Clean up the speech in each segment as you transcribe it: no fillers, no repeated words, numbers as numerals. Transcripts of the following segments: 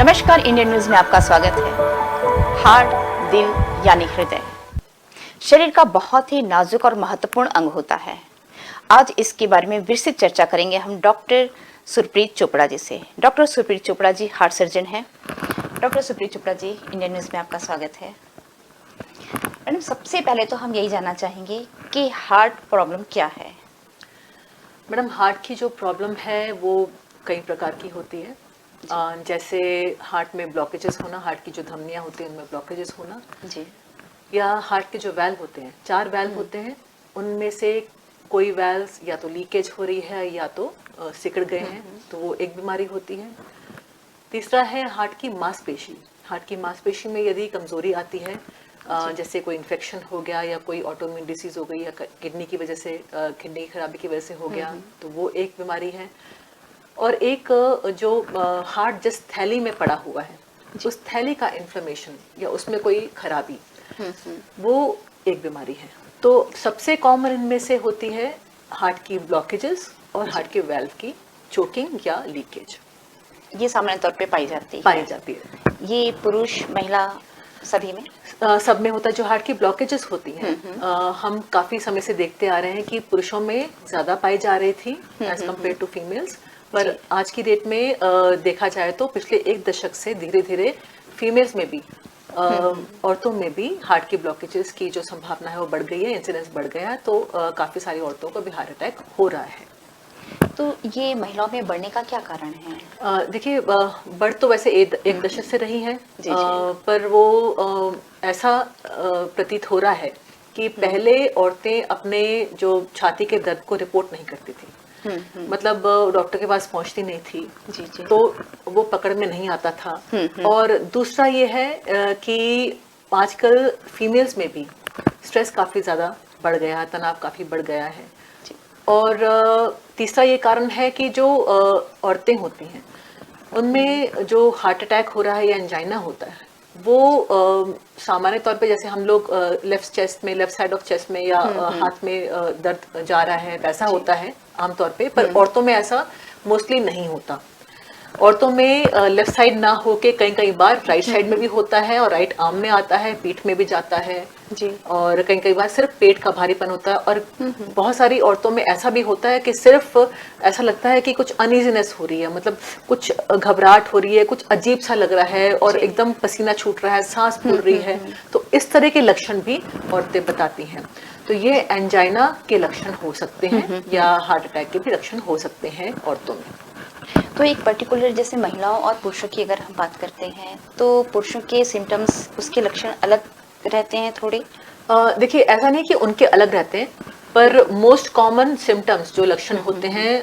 नमस्कार, Indian news में आपका स्वागत है। हार्ट, दिल यानी हृदय शरीर का बहुत ही नाजुक और महत्वपूर्ण अंग होता है। आज इसके बारे में विस्तृत चर्चा करेंगे हम डॉक्टर सुरप्रीत चोपड़ा जी से। Doctor सुरप्रीत Chopra ji heart surgeon हैं। Doctor सुरप्रीत Chopra ji, Indian news में आपका स्वागत है। मैडम, सबसे पहले तो हम यही जानना चाहेंगे कि हार्ट प्रॉब्लम क्या है। मैडम, हार्ट की जो प्रॉब्लम है वो कई प्रकार की होती है। जैसे हार्ट में ब्लॉकेजेस होना, हार्ट की जो धमनियां होती हैं उनमें ब्लॉकेजेस होना जी। या हार्ट के जो वैल्व होते हैं, 4 वैल्व होते हैं, उनमें से कोई वैल्व या तो लीकेज हो रही है या तो सिकुड़ गए हैं, तो वो एक बीमारी होती है। तीसरा है हार्ट की मांसपेशी। हार्ट की मांसपेशी में यदि कमजोरी आती है, जैसे कोई इन्फेक्शन हो गया या कोई ऑटोइम्यून डिसीज हो गई या किडनी की वजह से, किडनी की खराबी की वजह से हो गया, तो वो एक बीमारी है। और एक जो हार्ट जिस थैली में पड़ा हुआ है, उस थैली का इन्फ्लेमेशन या उसमें कोई खराबी, वो एक बीमारी है। तो सबसे कॉमन इनमें से होती है हार्ट की ब्लॉकेजेस और हार्ट के वेल्व की चोकिंग या लीकेज। ये सामान्य तौर पे पाई जाती है। ये पुरुष, महिला सभी में सब में होता है। जो हार्ट की ब्लॉकेजेस होती हैं, हम काफी समय से देखते आ रहे हैं कि पुरुषों में ज्यादा पाई जा रही थी एज कम्पेयर टू फीमेल्स, पर आज की डेट में देखा जाए तो पिछले 1 दशक से धीरे धीरे फीमेल्स में भी, औरतों में भी हार्ट की ब्लॉकेजेस की जो संभावना है वो बढ़ गई है, इंसिडेंस बढ़ गया है। तो काफी सारी औरतों को भी हार्ट अटैक हो रहा है। तो ये महिलाओं में बढ़ने का क्या कारण है? देखिए, बढ़ तो वैसे 1 दशक से रही है, पर वो ऐसा प्रतीत हो रहा है कि पहले औरतें अपने जो छाती के दर्द को रिपोर्ट नहीं करती थी। मतलब डॉक्टर के पास पहुंचती नहीं थी। जी। तो वो पकड़ में नहीं आता था। और दूसरा ये है कि आजकल फीमेल्स में भी स्ट्रेस काफी ज्यादा बढ़ गया है, तनाव काफी बढ़ गया है। और तीसरा ये कारण है कि जो औरतें होती हैं उनमें जो हार्ट अटैक हो रहा है या एंजाइना होता है, वो सामान्य तौर पे जैसे हम लोग लेफ्ट साइड ऑफ चेस्ट में या हाथ में दर्द जा रहा है वैसा होता है आमतौर पे, पर औरतों में ऐसा मोस्टली नहीं होता। औरतों में लेफ्ट साइड ना होके कई बार राइट साइड में भी होता है और राइट आर्म में आता है, पीठ में भी जाता है जी। और कई बार सिर्फ पेट का भारीपन होता है। और बहुत सारी औरतों में ऐसा भी होता है कि सिर्फ ऐसा लगता है कि कुछ अनइजीनेस हो रही है, मतलब कुछ घबराहट हो रही है, कुछ अजीब सा लग रहा है और एकदम पसीना छूट रहा है, सांस फूल रही है। तो इस तरह के लक्षण भी औरतें बताती हैं। तो ये एंजाइना के लक्षण हो सकते हैं या हार्ट अटैक के भी लक्षण हो सकते हैं औरतों में। तो एक पर्टिकुलर, जैसे महिलाओं और पुरुषों की अगर हम बात करते हैं तो पुरुषों के सिम्टम्स, उसके लक्षण अलग रहते हैं थोड़े। देखिए, ऐसा नहीं कि उनके अलग रहते हैं, पर मोस्ट कॉमन सिम्टम्स जो लक्षण होते हैं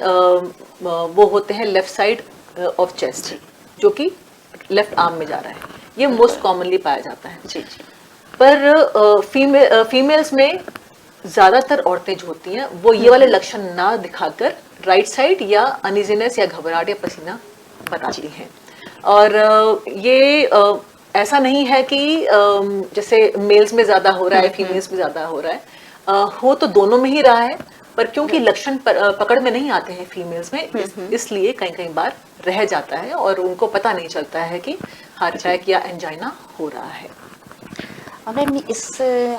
वो होते हैं लेफ्ट साइड ऑफ चेस्ट, जो कि लेफ्ट आर्म में जा रहा है। ये मोस्ट कॉमनली पाया जाता है जी। पर फीमेल्स में ज्यादातर औरतें जो होती हैं वो ये वाले लक्षण ना दिखाकर राइट साइड या अनइजीनेस या घबराहट या पसीना बताती हैं। और ये ऐसा नहीं है कि जैसे मेल्स में ज्यादा हो रहा है, फीमेल्स में ज्यादा हो रहा है, हो तो दोनों में ही रहा है, पर क्योंकि लक्षण पकड़ में नहीं आते हैं फीमेल्स में, इसलिए कई बार रह जाता है और उनको पता नहीं चलता है कि हार्ट अटैक या एंजाइना हो रहा है। अगर इस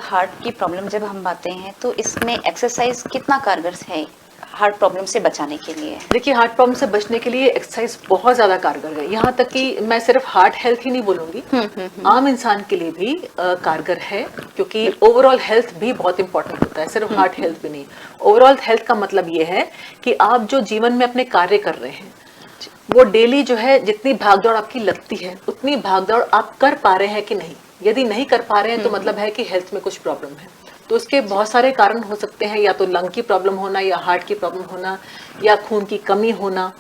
हार्ट की प्रॉब्लम जब हम बातें हैं तो इसमें एक्सरसाइज कितना कारगर है हार्ट प्रॉब्लम से बचाने के लिए? देखिए, हार्ट प्रॉब्लम से बचने के लिए एक्सरसाइज बहुत ज्यादा कारगर है। यहाँ तक कि मैं सिर्फ हार्ट हेल्थ ही नहीं बोलूंगी, आम इंसान के लिए भी कारगर है, क्योंकि ओवरऑल हेल्थ भी बहुत इंपॉर्टेंट होता है, सिर्फ हार्ट हेल्थ भी नहीं। ओवरऑल हेल्थ का मतलब ये है कि आप जो जीवन में अपने कार्य कर रहे हैं, वो डेली जो है जितनी भागदौड़ आपकी लगती है उतनी भागदौड़ आप कर पा रहे हैं कि नहीं। यदि नहीं कर पा रहे हैं तो मतलब है कि हेल्थ में कुछ प्रॉब्लम है। तो उसके बहुत सारे कारण हो सकते हैं, या तो लंग की प्रॉब्लम होना, या हार्ट की प्रॉब्लम होना, या खून की कमी होना,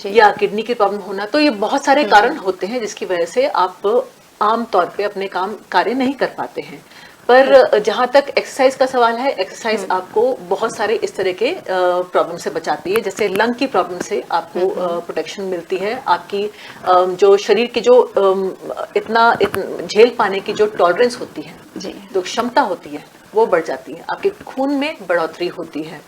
या किडनी की प्रॉब्लम होना। तो ये बहुत सारे कारण होते हैं जिसकी वजह से आप आमतौर पे अपने कार्य नहीं कर पाते हैं। पर जहाँ तक एक्सरसाइज का सवाल है, एक्सरसाइज आपको बहुत सारे इस तरह के प्रॉब्लम से बचाती है। जैसे लंग की प्रॉब्लम से आपको प्रोटेक्शन मिलती है। आपकी जो शरीर की जो इतना झेल पाने की जो टॉलरेंस होती है, जो क्षमता होती है, वो बढ़ जाती है। आपके खून में बढ़ोतरी होती है।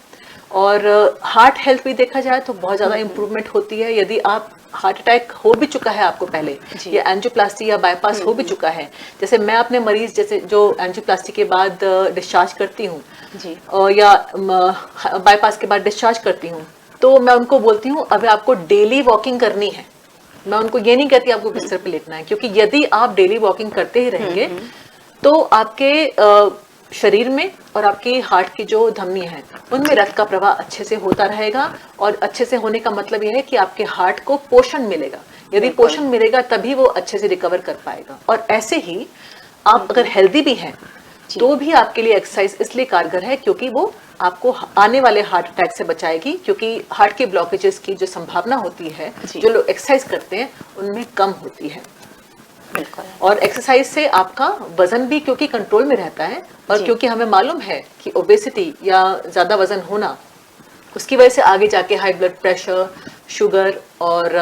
और हार्ट हेल्थ भी देखा जाए तो बहुत ज़्यादा इम्प्रूवमेंट होती है यदि आप हार्ट अटैक हो भी चुका है आपको पहले, या एंजियोप्लास्टी या बाईपास हो भी चुका है, जैसे मैं अपने मरीज जैसे जो एंजियोप्लास्टी के बाद डिस्चार्ज करती हूँ या बाईपास के बाद डिस्चार्ज करती हूँ, तो मैं उनको बोलती हूँ अब आपको डेली वॉकिंग करनी है। मैं उनको ये नहीं कहती आपको बिस्तर पे लेटना है, क्योंकि यदि आप डेली वॉकिंग करते ही रहेंगे तो आपके शरीर में और आपकी हार्ट की जो धमनी है उनमें रक्त का प्रवाह अच्छे से होता रहेगा, और अच्छे से होने का मतलब यह है कि आपके हार्ट को पोषण मिलेगा। यदि पोषण मिलेगा तभी वो अच्छे से रिकवर कर पाएगा। और ऐसे ही आप अगर हेल्दी भी हैं तो भी आपके लिए एक्सरसाइज इसलिए कारगर है क्योंकि वो आपको आने वाले हार्ट अटैक से बचाएगी, क्योंकि हार्ट के ब्लॉकेजेस की जो संभावना होती है जो लोग एक्सरसाइज करते हैं उनमें कम होती है। और एक्सरसाइज से आपका वजन भी क्योंकि कंट्रोल में रहता है, और क्योंकि हमें मालूम है कि ओबेसिटी या ज्यादा वजन होना उसकी वजह से आगे जाके हाई ब्लड प्रेशर, शुगर और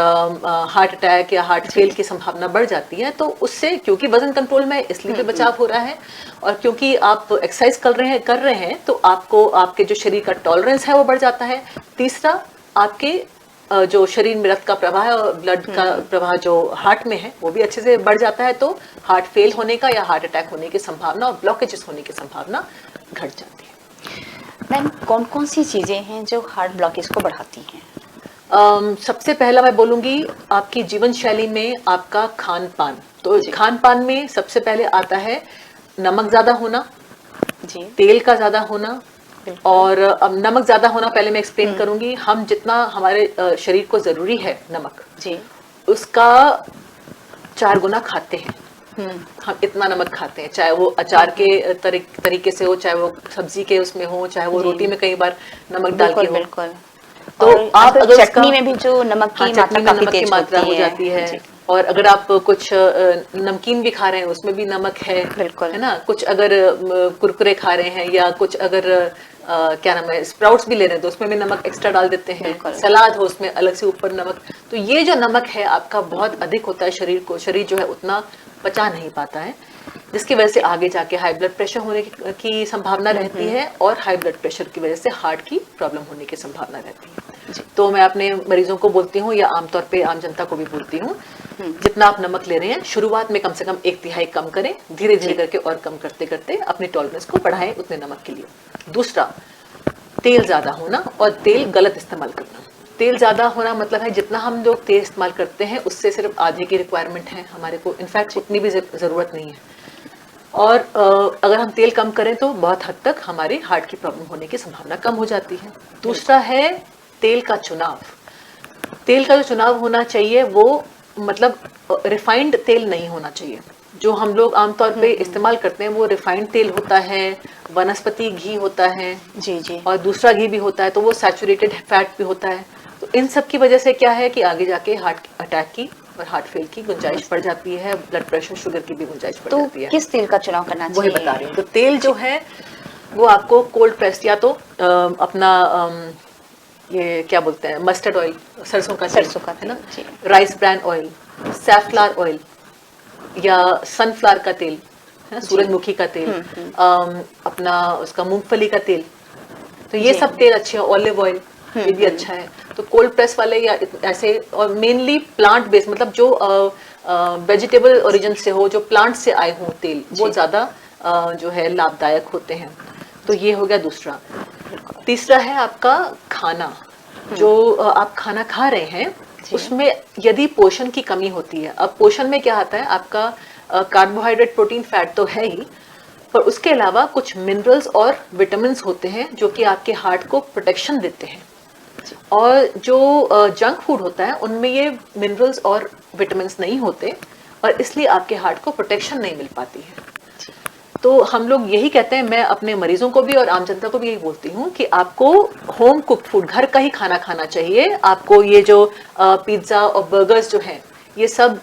हार्ट अटैक या हार्ट फेल की संभावना बढ़ जाती है। तो उससे क्योंकि वजन कंट्रोल में इसलिए भी बचाव हो रहा है, और क्योंकि आप एक्सरसाइज कर रहे हैं तो आपको आपके जो शरीर का टॉलरेंस है वो बढ़ जाता है। तीसरा, आपके जो शरीर में रक्त का प्रवाह है और ब्लड का प्रवाह जो हार्ट में है वो भी अच्छे से बढ़ जाता है, तो हार्ट फेल होने का या हार्ट अटैक होने की संभावना और ब्लॉकेजेस होने की संभावना घट जाती है। मैम, कौन कौन सी चीजें हैं जो हार्ट ब्लॉकेज को बढ़ाती हैं? सबसे पहला मैं बोलूंगी आपकी जीवन शैली में आपका खान पान। तो खान पान में सबसे पहले आता है नमक ज्यादा होना, तेल का ज्यादा होना। और अब नमक ज्यादा होना पहले मैं एक्सप्लेन करूंगी। हम जितना हमारे शरीर को जरूरी है नमक उसका 4 गुना खाते हैं। हम इतना नमक खाते हैं, चाहे वो अचार के तरीके से हो, चाहे वो सब्जी के उसमें हो, चाहे वो रोटी में कई बार नमक डाल के हो। तो आप अगर चटनी में भी जो नमक की मात्रा हो जाती है, और अगर आप कुछ नमकीन भी खा रहे हैं उसमें भी नमक है ना। कुछ अगर कुरकुरे खा रहे हैं या कुछ अगर क्या नाम है स्प्राउट्स भी ले रहे हैं तो उसमें भी नमक एक्स्ट्रा डाल देते हैं। सलाद हो उसमें अलग से ऊपर नमक। तो ये जो नमक है आपका बहुत अधिक होता है शरीर को, शरीर जो है उतना पचा नहीं पाता है, जिसकी वजह से आगे जाके हाई ब्लड प्रेशर होने की संभावना रहती है, और हाई ब्लड प्रेशर की वजह से हार्ट की प्रॉब्लम होने की संभावना रहती है। तो मैं अपने मरीजों को बोलती हूँ या आमतौर पे आम जनता को भी बोलती हूँ, जितना आप नमक ले रहे हैं शुरुआत में कम से कम 1/3 कम करें, धीरे धीरे करके और कम करते करते अपने टॉलरेंस को बढ़ाएं उतने नमक के लिए। दूसरा, तेल ज्यादा होना और तेल गलत इस्तेमाल करना। तेल ज्यादा होना मतलब है जितना हम लोग तेल इस्तेमाल करते हैं उससे सिर्फ आधे की रिक्वायरमेंट है हमारे को, इनफैक्ट उतनी भी जरूरत नहीं है। और अगर हम तेल कम करें तो बहुत हद तक हमारे हार्ट की प्रॉब्लम होने की संभावना कम हो जाती है। दूसरा है तेल का चुनाव। तेल का जो चुनाव होना चाहिए वो मतलब रिफाइंड तेल नहीं होना चाहिए। जो हम लोग आमतौर पे इस्तेमाल करते हैं वो रिफाइंड तेल होता है, वनस्पति घी होता है और दूसरा घी भी होता है, तो वो सैचुरेटेड फैट भी होता है। तो इन सब की वजह से क्या है कि आगे जाके हार्ट अटैक की और हार्ट फेल की गुंजाइश बढ़ जाती है, ब्लड प्रेशर शुगर की भी गुंजाइश बढ़ जाती है। किस तेल का चुनाव करना चाहिए? वही बता रही हूँ। तो तेल जो है वो आपको कोल्ड प्रेस या तो अपना ये क्या बोलते हैं मस्टर्ड ऑयल, सरसों का है ना, राइस ब्रान ऑयल, सैफलार ऑयल या सनफ्लावर का तेल, सूरजमुखी का तेल, अपना उसका मूंगफली का तेल, तो ये सब तेल अच्छे हैं। ऑलिव ऑयल ये भी अच्छा है। तो कोल्ड प्रेस वाले या ऐसे, और मेनली प्लांट बेस्ड मतलब जो वेजिटेबल ओरिजिन से हो, जो प्लांट से आए हों तेल, वो ज्यादा जो है लाभदायक होते हैं। तो ये हो गया दूसरा। तीसरा है आपका खाना। जो आप खाना खा रहे हैं उसमें यदि पोषण की कमी होती है, अब पोषण में क्या आता है आपका कार्बोहाइड्रेट, प्रोटीन, फैट तो है ही, पर उसके अलावा कुछ मिनरल्स और विटामिन्स होते हैं जो कि आपके हार्ट को प्रोटेक्शन देते हैं। और जो जंक फूड होता है उनमें ये मिनरल्स और विटामिन्स नहीं होते, और इसलिए आपके हार्ट को प्रोटेक्शन नहीं मिल पाती है। तो हम लोग यही कहते हैं, मैं अपने मरीजों को भी और आम जनता को भी यही बोलती हूँ कि आपको होम कुक्ड फूड, घर का ही खाना खाना चाहिए। आपको ये जो पिज्जा और बर्गर्स जो हैं ये सब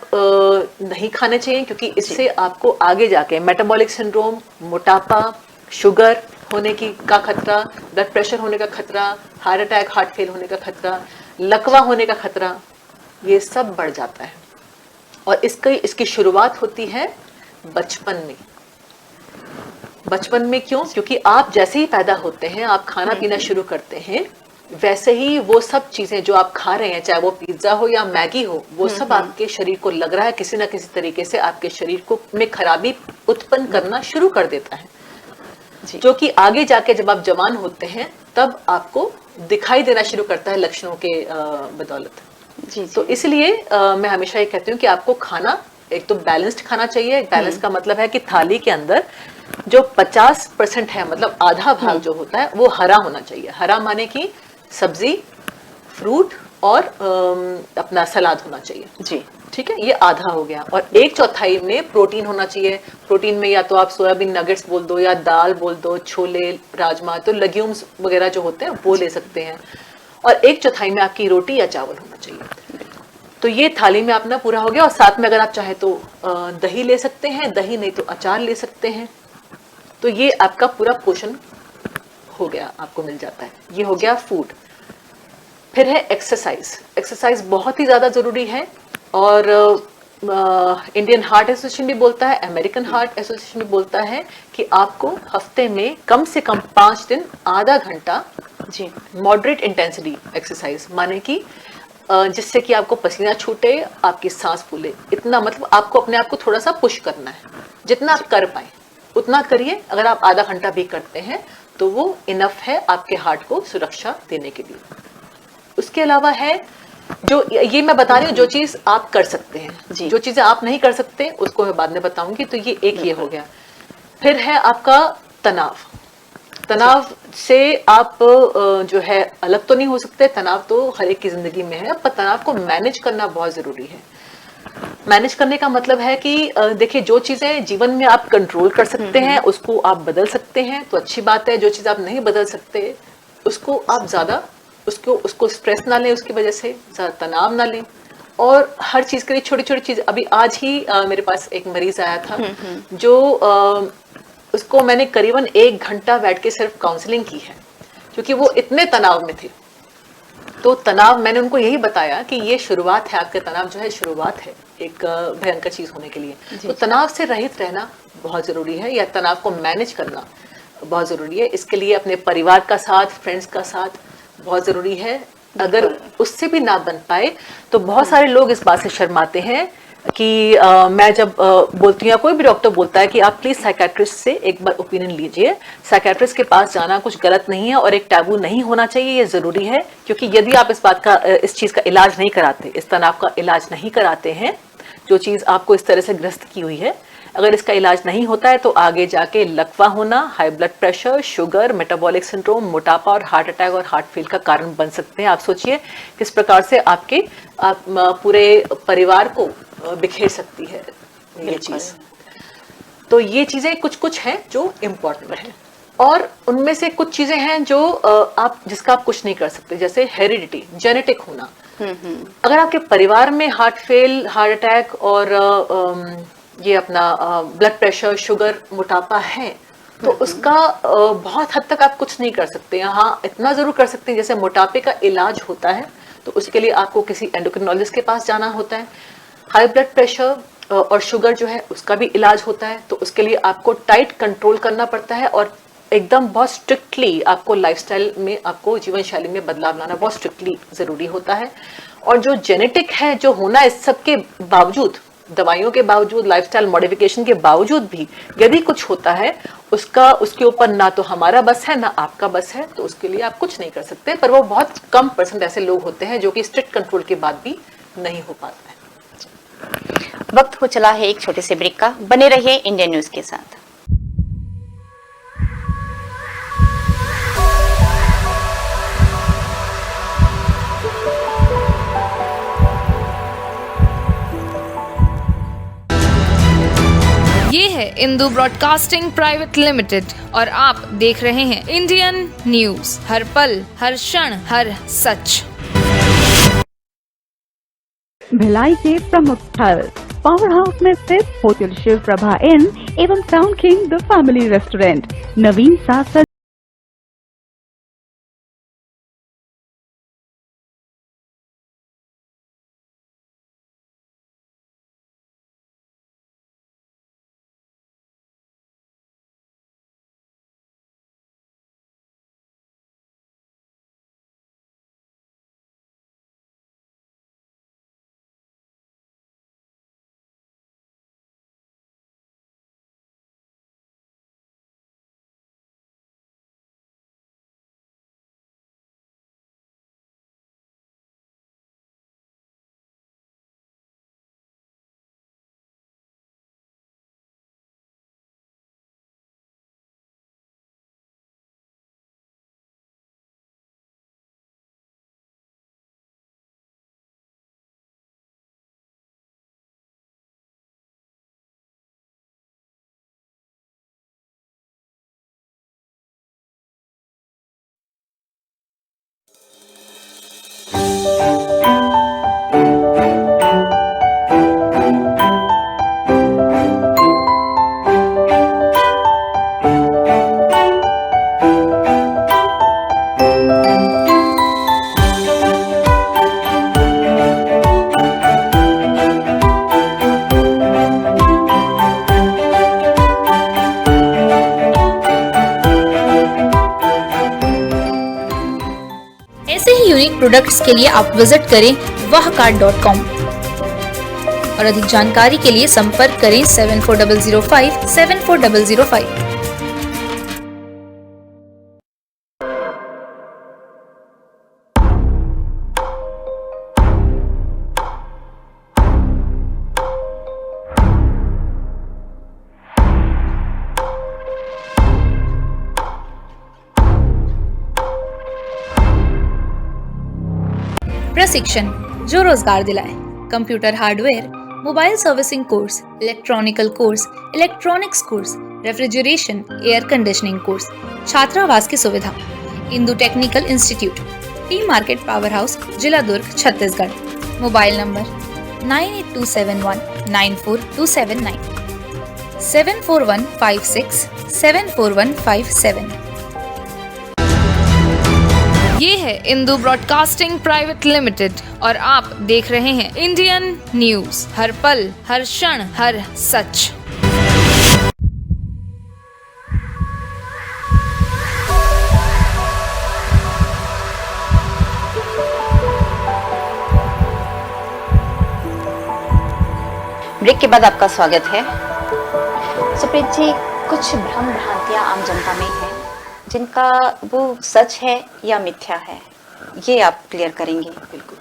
नहीं खाने चाहिए, क्योंकि इससे आपको आगे जाके मेटाबॉलिक सिंड्रोम, मोटापा, शुगर होने का खतरा, ब्लड प्रेशर होने का खतरा, हार्ट अटैक, हार्ट फेल होने का खतरा, लकवा होने का खतरा, ये सब बढ़ जाता है। और इसकी शुरुआत होती है बचपन में। बचपन में क्यों? क्योंकि आप जैसे ही पैदा होते हैं, आप खाना पीना शुरू करते हैं, वैसे ही वो सब चीजें जो आप खा रहे हैं, चाहे वो पिज्जा हो या मैगी हो, वो सब आपके शरीर को लग रहा है किसी ना किसी तरीके से आपके शरीर को में खराबी उत्पन्न करना शुरू कर देता है, जो कि आगे जाके जब आप जवान होते हैं तब आपको दिखाई देना शुरू करता है लक्षणों के बदौलत। जी, तो इसलिए मैं हमेशा ये कहती हूँ कि आपको खाना एक तो बैलेंस्ड खाना चाहिए। बैलेंस का मतलब है कि थाली के अंदर जो 50% है, मतलब आधा भाग जो होता है वो हरा होना चाहिए। हरा माने कि सब्जी, फ्रूट और अपना सलाद होना चाहिए। जी, ठीक है, ये आधा हो गया। और एक चौथाई में प्रोटीन होना चाहिए। प्रोटीन में या तो आप सोयाबीन नगेट्स बोल दो या दाल बोल दो, छोले, राजमा, तो लेग्यूम्स वगैरह जो होते हैं वो ले सकते हैं। और एक चौथाई में आपकी रोटी या चावल होना चाहिए। तो ये थाली में अपना पूरा हो गया। और साथ में अगर आप चाहे तो दही ले सकते हैं, दही नहीं तो अचार ले सकते हैं। तो ये आपका पूरा पोषण हो गया, आपको मिल जाता है। ये हो गया फूड। फिर है एक्सरसाइज। एक्सरसाइज बहुत ही ज्यादा जरूरी है। और इंडियन हार्ट एसोसिएशन भी बोलता है, अमेरिकन हार्ट एसोसिएशन भी बोलता है कि आपको हफ्ते में कम से कम 5 दिन आधा घंटा जी, मॉडरेट इंटेंसिटी एक्सरसाइज, माने कि जिससे कि आपको पसीना छूटे, आपकी सांस फूले, इतना मतलब आपको अपने आप को थोड़ा सा पुश करना है। जितना आप कर पाए उतना करिए। अगर आप आधा घंटा भी करते हैं तो वो इनफ है आपके हार्ट को सुरक्षा देने के लिए। उसके अलावा है जो ये मैं बता रही हूँ जो चीज आप कर सकते हैं। जो चीजें आप नहीं कर सकते उसको मैं बाद में बताऊंगी। तो ये एक ये हो गया। फिर है आपका तनाव। तनाव से आप जो है अलग तो नहीं हो सकते। तनाव तो हर एक की जिंदगी में है, पर तनाव को मैनेज करना बहुत जरूरी है। मैनेज करने का मतलब है कि देखिए, जो चीजें जीवन में आप कंट्रोल कर सकते हैं उसको आप बदल सकते हैं तो अच्छी बात है। जो चीज आप नहीं बदल सकते उसको आप ज्यादा उसको स्ट्रेस ना लें, उसकी वजह से ज्यादा तनाव ना लें। और हर चीज के लिए छोटी छोटी चीज। अभी आज ही मेरे पास एक मरीज आया था जो उसको मैंने करीबन 1 घंटा बैठ के सिर्फ काउंसलिंग की है, क्योंकि वो इतने तनाव में थे। तो तनाव, मैंने उनको यही बताया कि ये शुरुआत है, आपका तनाव जो है शुरुआत है एक भयंकर चीज होने के लिए। तो तनाव से रहित रहना बहुत जरूरी है, या तनाव को मैनेज करना बहुत जरूरी है। इसके लिए अपने परिवार का साथ, फ्रेंड्स का साथ बहुत जरूरी है। अगर उससे भी ना बन पाए तो बहुत सारे लोग इस बात से शर्माते हैं कि मैं जब बोलती हूँ या कोई भी डॉक्टर बोलता है कि आप प्लीज साइकेट्रिस्ट से एक बार ओपिनियन लीजिए। साइकेट्रिस्ट के पास जाना कुछ गलत नहीं है और एक टैबू नहीं होना चाहिए, ये जरूरी है। क्योंकि यदि आप इस चीज का इलाज नहीं कराते, इस तनाव का इलाज नहीं कराते हैं, जो चीज आपको इस तरह से ग्रस्त की हुई है, अगर इसका इलाज नहीं होता है तो आगे जाके लकवा होना, high blood pressure, sugar, metabolic syndrome, मोटापा और हार्ट अटैक और हार्ट फेल का कारण बन सकते हैं। आप सोचिए किस प्रकार से आप पूरे परिवार को बिखेर सकती है ये चीज। तो ये चीजें कुछ कुछ हैं जो इम्पोर्टेंट है। और उनमें से कुछ चीजें हैं जो जिसका आप कुछ नहीं कर सकते, जैसे हेरिडिटी, जेनेटिक होना। अगर आपके परिवार में हार्ट फेल, हार्ट अटैक और ये अपना ब्लड प्रेशर, शुगर, मोटापा है तो उसका बहुत हद तक आप कुछ नहीं कर सकते। हाँ, इतना जरूर कर सकते हैं, जैसे मोटापे का इलाज होता है तो उसके लिए आपको किसी एंडोक्रिनोलॉजिस्ट के पास जाना होता है। हाई ब्लड प्रेशर और शुगर जो है उसका भी इलाज होता है, तो उसके लिए आपको टाइट कंट्रोल करना पड़ता है और एकदम बहुत स्ट्रिक्टली आपको लाइफस्टाइल में, आपको जीवन शैली में बदलाव लाना बहुत स्ट्रिक्टली जरूरी होता है। और जो जेनेटिक है, जो होना, इस सब के बावजूद, दवाइयों के बावजूद, लाइफस्टाइल मॉडिफिकेशन के बावजूद भी यदि कुछ होता है, उसके ऊपर ना तो हमारा बस है ना आपका बस है, तो उसके लिए आप कुछ नहीं कर सकते। पर वो बहुत कम परसेंट ऐसे लोग होते हैं जो कि स्ट्रिक्ट कंट्रोल के बाद भी नहीं हो पाता है। वक्त हो चला है एक छोटे से ब्रेक का। बने रहिए इंडियन न्यूज के साथ। ये है इंदू ब्रॉडकास्टिंग प्राइवेट लिमिटेड और आप देख रहे हैं इंडियन न्यूज, हर पल, हर क्षण, हर सच। भिलाई के प्रमुख स्थल पावर हाउस में स्थित होटल शिव प्रभा इन एवं town king the family restaurant, नवीन साथ ऐसे ही यूनिक प्रोडक्ट्स के लिए आप विजिट करें wahcard.com और अधिक जानकारी के लिए संपर्क करें 7400574005। प्रशिक्षण जो रोजगार दिलाए। Computer hardware, mobile servicing course, electronical course, electronics course, refrigeration, air conditioning course, छात्रावास की सुविधा। Indu technical institute, T market power house, जिला दुर्ग, छत्तीसगढ़। Mobile number 9827194279, 7415674157। ये है इंदु ब्रॉडकास्टिंग प्राइवेट लिमिटेड और आप देख रहे हैं इंडियन न्यूज, हर पल, हर क्षण, हर सच। ब्रेक के बाद आपका स्वागत है। सुप्रीत जी, कुछ भ्रम भ्रांतियां आम जनता में हैं जिनका वो सच है या मिथ्या है, ये आप क्लियर करेंगे। बिल्कुल।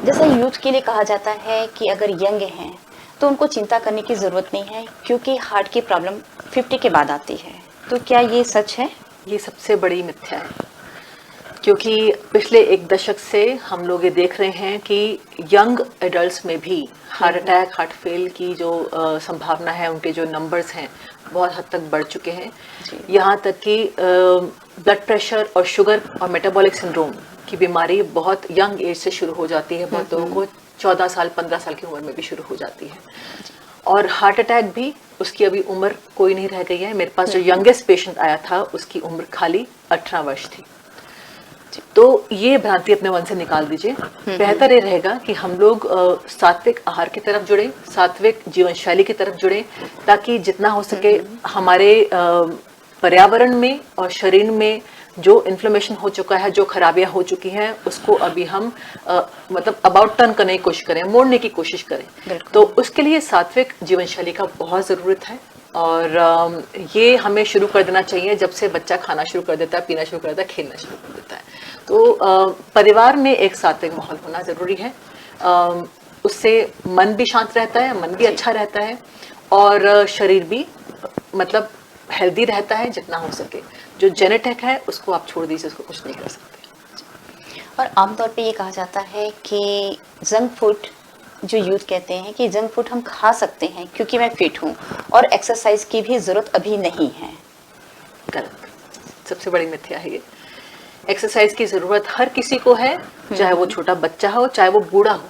जैसे यूथ के लिए कहा जाता है कि अगर यंग हैं तो उनको चिंता करने की जरूरत नहीं है क्योंकि हार्ट की प्रॉब्लम 50 के बाद आती है, तो क्या ये सच है? ये सबसे बड़ी मिथ्या है, क्योंकि पिछले एक दशक से हम लोग ये देख रहे हैं कि यंग एडल्ट्स में भी हार्ट अटैक, हार्ट फेल की जो संभावना है, उनके जो नंबर्स हैं बहुत हद तक बढ़ चुके हैं। यहाँ तक कि ब्लड प्रेशर और शुगर और मेटाबॉलिक सिंड्रोम की बीमारी बहुत यंग एज से शुरू हो जाती है। बहुत लोगों को 14 साल 15 साल की उम्र में भी शुरू हो जाती है। और हार्ट अटैक भी, उसकी अभी उम्र कोई नहीं रह गई है। मेरे पास जो यंगेस्ट पेशेंट आया था उसकी उम्र खाली 18 वर्ष थी। तो ये भ्रांति अपने मन से निकाल दीजिए। बेहतर ये रहेगा कि हम लोग सात्विक आहार की तरफ जुड़े, सात्विक जीवन शैली की तरफ जुड़े, ताकि जितना हो सके हमारे पर्यावरण में और शरीर में जो इन्फ्लेमेशन हो चुका है, जो खराबियां हो चुकी हैं, उसको अभी हम मतलब अबाउट टर्न करने की कोशिश करें, मोड़ने की कोशिश करें। तो उसके लिए सात्विक जीवन शैली का बहुत ज़रूरत है। और ये हमें शुरू कर देना चाहिए जब से बच्चा खाना शुरू कर देता है, पीना शुरू कर देता है, खेलना शुरू कर देता है। तो परिवार में एक सात्विक माहौल होना ज़रूरी है। उससे मन भी शांत रहता है, मन भी अच्छा रहता है और शरीर भी मतलब हेल्दी रहता है जितना हो सके। जो जेनेटिक है उसको आप छोड़ दीजिए, उसको कुछ नहीं कर सकते। और आमतौर पे ये कहा जाता है कि जंक फूड, जो यूथ कहते हैं कि जंक फूड हम खा सकते हैं क्योंकि मैं फिट हूँ और एक्सरसाइज की भी जरूरत अभी नहीं है। गलत, सबसे बड़ी मिथ्या है ये। एक्सरसाइज की जरूरत हर किसी को है, चाहे वो छोटा बच्चा हो, चाहे वो बूढ़ा हो।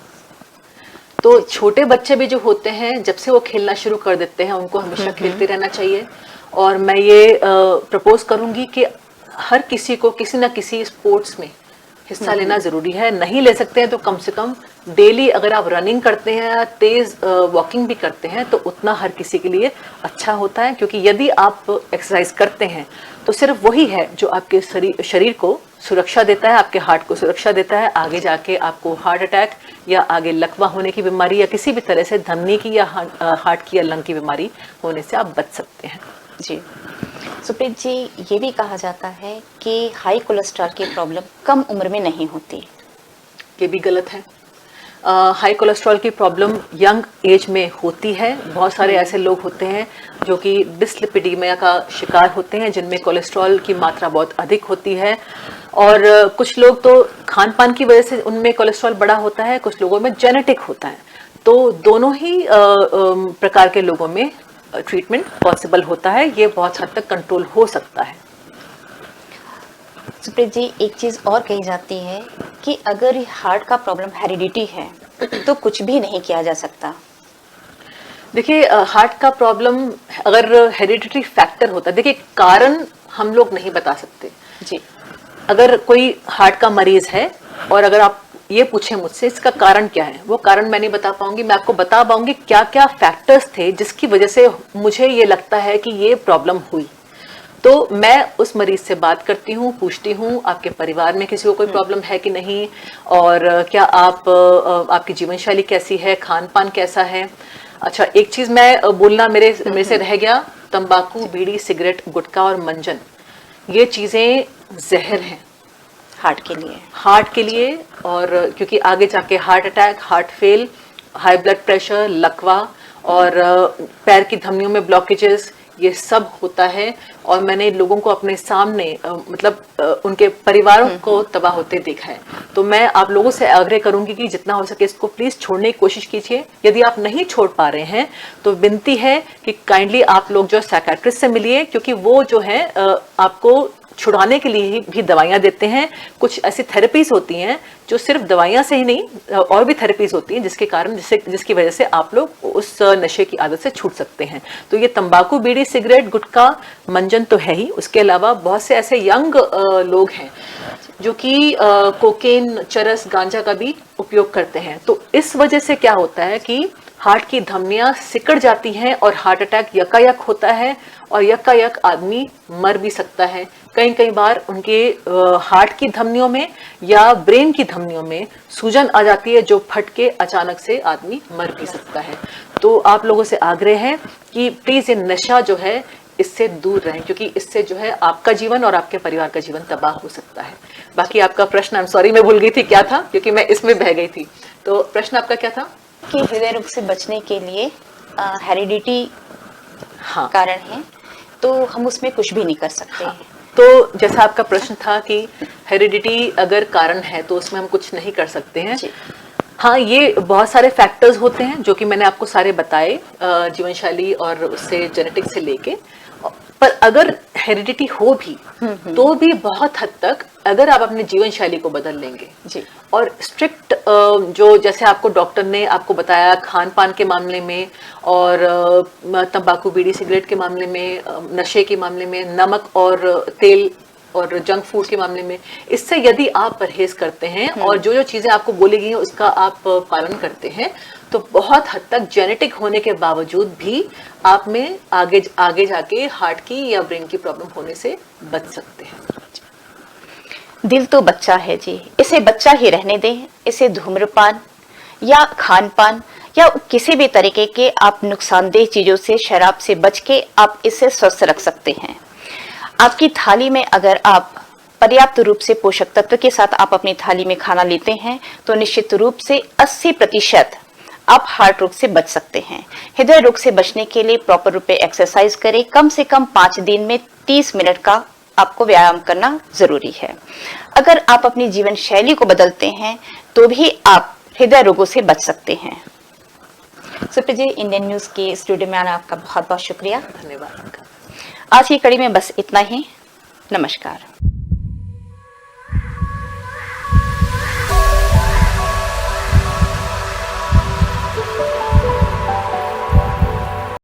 तो छोटे बच्चे भी जो होते हैं, जब से वो खेलना शुरू कर देते हैं, उनको हमेशा खेलते रहना चाहिए। और मैं ये प्रपोज करूंगी कि हर किसी को किसी ना किसी स्पोर्ट्स में हिस्सा लेना जरूरी है। नहीं ले सकते हैं तो कम से कम डेली अगर आप रनिंग करते हैं, तेज वॉकिंग भी करते हैं, तो उतना हर किसी के लिए अच्छा होता है। क्योंकि यदि आप एक्सरसाइज करते हैं तो सिर्फ वही है जो आपके शरीर को सुरक्षा देता है, आपके हार्ट को सुरक्षा देता है। आगे जाके आपको हार्ट अटैक या आगे लकवा होने की बीमारी या किसी भी तरह से धमनी की या हार्ट की या लंग की बीमारी होने से आप बच सकते हैं। जी सुप्रीत जी, ये भी कहा जाता है कि हाई कोलेस्ट्रॉल की प्रॉब्लम कम उम्र में नहीं होती। ये भी गलत है। हाई कोलेस्ट्रॉल की प्रॉब्लम यंग एज में होती है। बहुत सारे ऐसे लोग होते हैं जो कि डिस्लिपिडीमिया का शिकार होते हैं, जिनमें कोलेस्ट्रॉल की मात्रा बहुत अधिक होती है। और कुछ लोग तो खान पान की वजह से उनमें कोलेस्ट्रॉल बड़ा होता है, कुछ लोगों में जेनेटिक होता है। तो दोनों ही प्रकार के लोगों में ट्रीटमेंट पॉसिबल होता है। ये बहुत हद तक कंट्रोल हो सकता है। सुप्रीत जी, एक चीज़ और कही जाती है कि अगर हार्ट का प्रॉब्लम हेरिडिटी है तो कुछ भी नहीं किया जा सकता? देखिए, हार्ट का प्रॉब्लम अगर हेरिडिटरी फैक्टर होता, देखिए कारण हम लोग नहीं बता सकते जी। अगर कोई हार्ट का मरीज है और अगर आप ये पूछे मुझसे इसका कारण क्या है, वो कारण मैं नहीं बता पाऊंगी। मैं आपको बता पाऊंगी क्या क्या फैक्टर्स थे जिसकी वजह से मुझे ये लगता है कि ये प्रॉब्लम हुई। तो मैं उस मरीज से बात करती हूँ, पूछती हूँ आपके परिवार में किसी को कोई प्रॉब्लम है कि नहीं, और क्या आपकी जीवन शैली कैसी है, खान पान कैसा है। अच्छा, एक चीज मैं बोलना मेरे से रह गया, तंबाकू, बीड़ी, सिगरेट, गुटखा और मंजन, ये चीजें जहर हैं हार्ट के लिए। और क्योंकि आगे जाके heart attack, heart fail, high blood pressure, लकवा और पैर की धमनियों में ब्लॉकेजेस, ये सब होता है। और मैंने लोगों को अपने सामने उनके परिवारों को तबाह होते देखा है। तो मैं आप लोगों से आग्रह करूंगी कि जितना हो सके इसको प्लीज छोड़ने की कोशिश कीजिए। यदि आप नहीं छोड़ पा रहे हैं तो विनती है कि काइंडली आप लोग जो साइकियाट्रिस्ट से मिलिए, क्योंकि वो जो है आपको छुड़ाने के लिए भी दवाइयां देते हैं। कुछ ऐसी थेरेपीज होती हैं जो सिर्फ दवाइयां से ही नहीं, और भी थेरेपीज होती हैं जिसके कारण जिसकी वजह से आप लोग उस नशे की आदत से छूट सकते हैं। तो ये तंबाकू, बीड़ी, सिगरेट, गुटखा, मंजन तो है ही, उसके अलावा बहुत से ऐसे यंग लोग हैं जो कि कोकेन, चरस, गांजा का भी उपयोग करते हैं। तो इस वजह से क्या होता है कि हार्ट की धमनियां सिकड़ जाती हैं और हार्ट अटैक यकायक होता है, और यकायक आदमी मर भी सकता है। कई बार उनके हार्ट की धमनियों में या ब्रेन की धमनियों में सूजन आ जाती है जो फट के अचानक से आदमी मर भी सकता है। तो आप लोगों से आग्रह है कि प्लीज ये नशा जो है इससे दूर रहें, क्योंकि इससे जो है आपका जीवन और आपके परिवार का जीवन तबाह हो सकता है। बाकी आपका प्रश्न, आई एम सॉरी मैं भूल गई थी क्या था, क्योंकि मैं इसमें बह गई थी। तो प्रश्न आपका क्या था? कि हृदय रोग से बचने के लिए हेरिडिटी कारण है, तो हम उसमें कुछ भी नहीं कर सकते। तो जैसा आपका प्रश्न था कि हेरिडिटी अगर कारण है तो उसमें हम कुछ नहीं कर सकते हैं। हाँ, ये बहुत सारे फैक्टर्स होते हैं जो कि मैंने आपको सारे बताए, जीवन शैली और उससे जेनेटिक से लेके। पर अगर हेरिडिटी हो भी तो भी बहुत हद तक अगर आप अपने जीवन शैली को बदल लेंगे जी, और स्ट्रिक्ट जो जैसे आपको डॉक्टर ने आपको बताया खान पान के मामले में, और तंबाकू, बीड़ी, सिगरेट के मामले में, नशे के मामले में, नमक और तेल और जंक फूड के मामले में, इससे यदि आप परहेज करते हैं और जो जो चीजें आपको बोली गई हैं उसका आप पालन करते हैं, तो बहुत हद तक जेनेटिक होने के बावजूद भी आप में आगे जाके हार्ट की या ब्रेन की प्रॉब्लम होने से बच सकते हैं। दिल तो बच्चा है जी, इसे बच्चा ही रहने दें। इसे धूम्रपान या खान पान या किसी भी तरीके के आप नुकसानदेह चीजों से, शराब से बच के आप इसे स्वस्थ रख सकते हैं। आपकी थाली में अगर आप पर्याप्त रूप से पोषक तत्व के साथ आप अपनी थाली में खाना लेते हैं तो निश्चित रूप से 80% आप हार्ट रोग से बच सकते हैं। हृदय रोग से बचने के लिए प्रॉपर रूप से एक्सरसाइज करें। कम से कम 5 दिन में 30 मिनट का आपको व्यायाम करना जरूरी है। अगर आप अपनी जीवन शैली को बदलते हैं तो भी आप हृदय रोगों से बच सकते हैं। सुप्रीत जी, इंडियन न्यूज के स्टूडियो में आना आपका बहुत बहुत शुक्रिया। धन्यवाद। आज की कड़ी में बस इतना ही। नमस्कार।